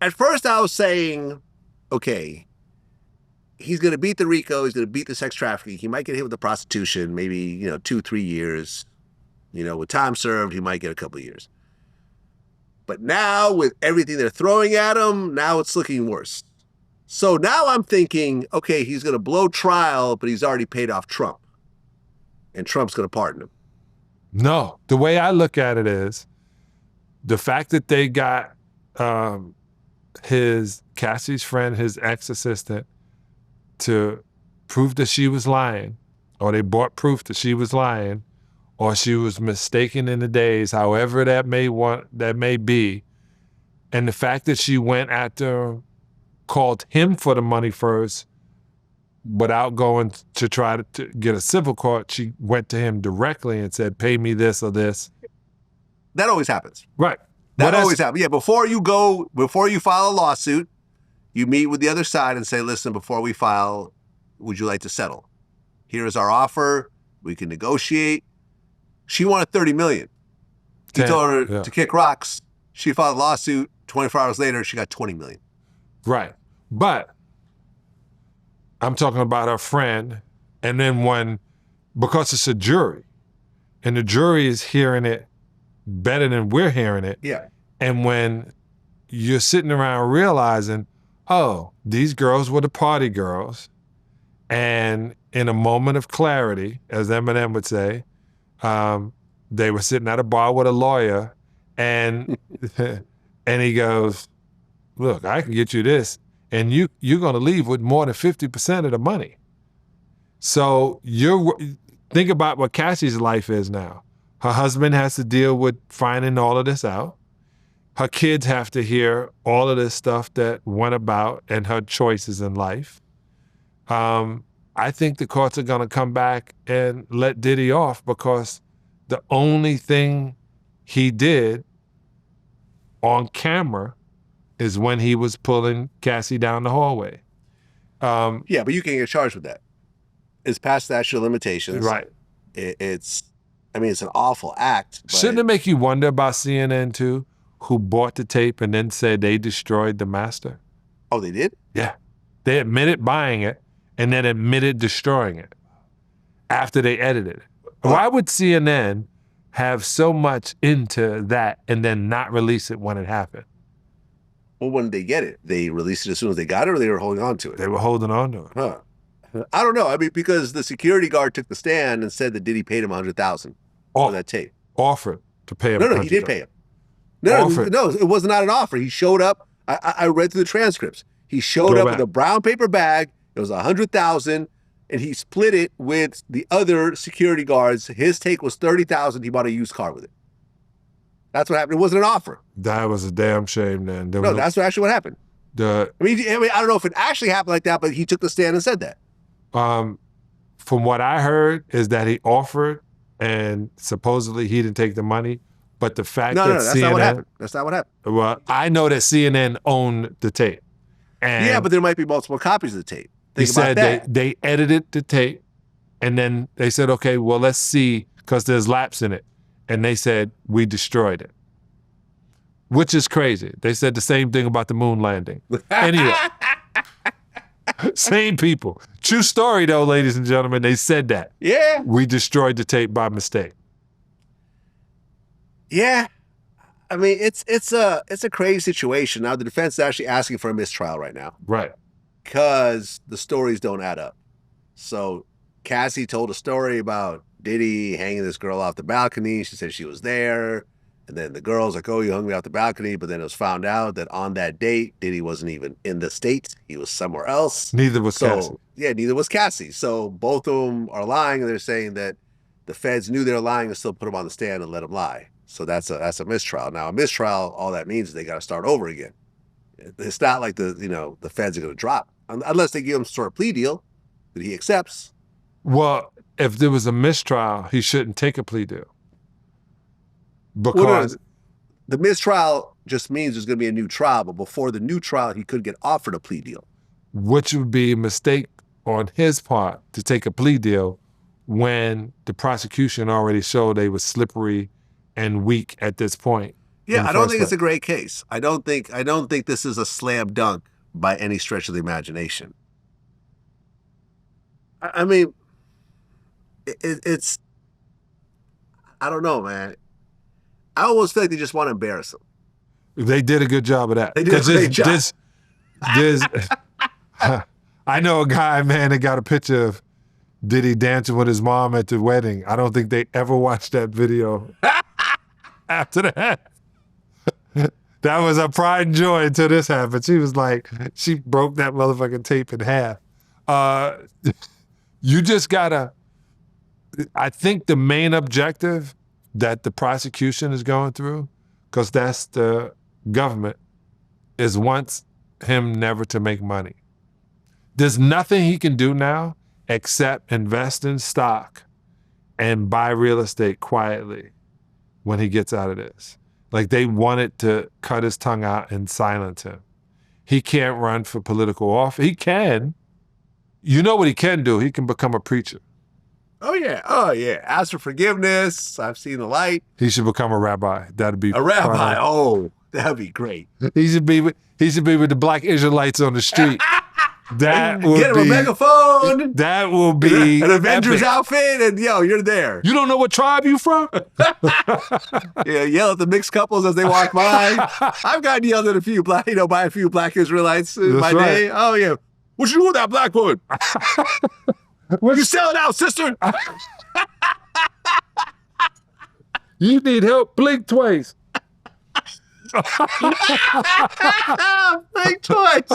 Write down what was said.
At first I was saying, okay, he's going to beat the RICO. He's going to beat the sex trafficking. He might get hit with the prostitution, maybe, 2-3 years. With time served, he might get a couple of years. But now with everything they're throwing at him, now it's looking worse. So now I'm thinking, okay, he's going to blow trial, but he's already paid off Trump. And Trump's going to pardon him. No, the way I look at it is the fact that they got Cassie's friend, his ex-assistant, to prove that she was lying, or they brought proof that she was lying, or she was mistaken in the days, however that may be, and the fact that she went after, called him for the money first, without going to try to get a civil court, she went to him directly and said, "Pay me this or this." That always happens. Right. That always happens. Yeah, before you file a lawsuit, you meet with the other side and say, listen, before we file, would you like to settle? Here is our offer. We can negotiate. She wanted $30 million. He told her to kick rocks. She filed a lawsuit. 24 hours later, she got $20 million. Right. But I'm talking about her friend. And then because it's a jury, and the jury is hearing it better than we're hearing it. Yeah. And when you're sitting around realizing, oh, these girls were the party girls, and in a moment of clarity, as Eminem would say, they were sitting at a bar with a lawyer, and and he goes, look, I can get you this, and you're going to leave with more than 50% of the money. So think about what Cassie's life is now. Her husband has to deal with finding all of this out. Her kids have to hear all of this stuff that went about and her choices in life. I think the courts are going to come back and let Diddy off because the only thing he did on camera is when he was pulling Cassie down the hallway. Yeah, but you can't get charged with that. It's past statute of limitations. Right. It's an awful act. But shouldn't it make you wonder about CNN too, who bought the tape and then said they destroyed the master? Oh, they did? Yeah. They admitted buying it and then admitted destroying it after they edited it. Why would CNN have so much into that and then not release it when it happened? Well, when did they get it? They released it as soon as they got it, or they were holding on to it? They were holding on to it. Huh. I don't know. Because the security guard took the stand and said that Diddy paid him $100,000 for that tape. Offered to pay him. No, he did pay him. No, it was not an offer. He showed up. I read through the transcripts. He showed up with a brown paper bag. It was $100,000, and he split it with the other security guards. His take was $30,000. He bought a used car with it. That's what happened. It wasn't an offer. That was a damn shame, then. That's actually what happened. I don't know if it actually happened like that, but he took the stand and said that. From what I heard is that he offered, and supposedly he didn't take the money. But the fact that that's CNN, not what happened. That's not what happened. Well, I know that CNN owned the tape. And yeah, but there might be multiple copies of the tape. He said they edited the tape, and then they said, okay, well, let's see, because there's laps in it. And they said, we destroyed it, which is crazy. They said the same thing about the moon landing. Anyway, same people. True story, though, ladies and gentlemen. They said that. Yeah. We destroyed the tape by mistake. Yeah. It's a crazy situation. Now, the defense is actually asking for a mistrial right now. Right. Because the stories don't add up. So Cassie told a story about Diddy hanging this girl off the balcony. She said she was there. And then the girl's like, oh, you hung me off the balcony. But then it was found out that on that date, Diddy wasn't even in the States. He was somewhere else. Neither was Cassie. Yeah, neither was Cassie. So both of them are lying, and they're saying that the feds knew they were lying and still put them on the stand and let them lie. So that's a mistrial. Now, a mistrial, all that means is they got to start over again. It's not like the feds are going to drop unless they give him some sort of plea deal that he accepts. Well, if there was a mistrial, he shouldn't take a plea deal. Because the mistrial just means there's going to be a new trial, but before the new trial, he could get offered a plea deal. Which would be a mistake on his part to take a plea deal when the prosecution already showed they were slippery and weak at this point. Yeah, I don't think it's a great case. I don't think this is a slam dunk by any stretch of the imagination. I mean, it's I don't know, man. I almost feel like they just want to embarrass him. They did a good job of that. They did a great job. I know a guy, man, that got a picture of Diddy dancing with his mom at the wedding. I don't think they ever watched that video after that. That was a pride and joy until this happened. She was like, she broke that motherfucking tape in half. You just gotta, I think the main objective that the prosecution is going through, because that's the government, is wants him never to make money. There's nothing he can do now except invest in stock and buy real estate quietly when he gets out of this. Like, they wanted to cut his tongue out and silence him. He can't run for political office. He can. You know what he can do? He can become a preacher. Oh yeah. Ask for forgiveness. I've seen the light. He should become a rabbi. That'd be a rabbi. fun. Oh, that'd be great. He should be with the black Israelites on the street. That would get him a megaphone. That will be an Avengers epic. outfit, and you're there. You don't know what tribe you from? Yeah, yell at the mixed couples as they walk by. I've gotten yelled at by a few black Israelites in my day. Oh yeah, what you do with that black wood? What you selling out, sister? You need help? Blink twice. Blink twice.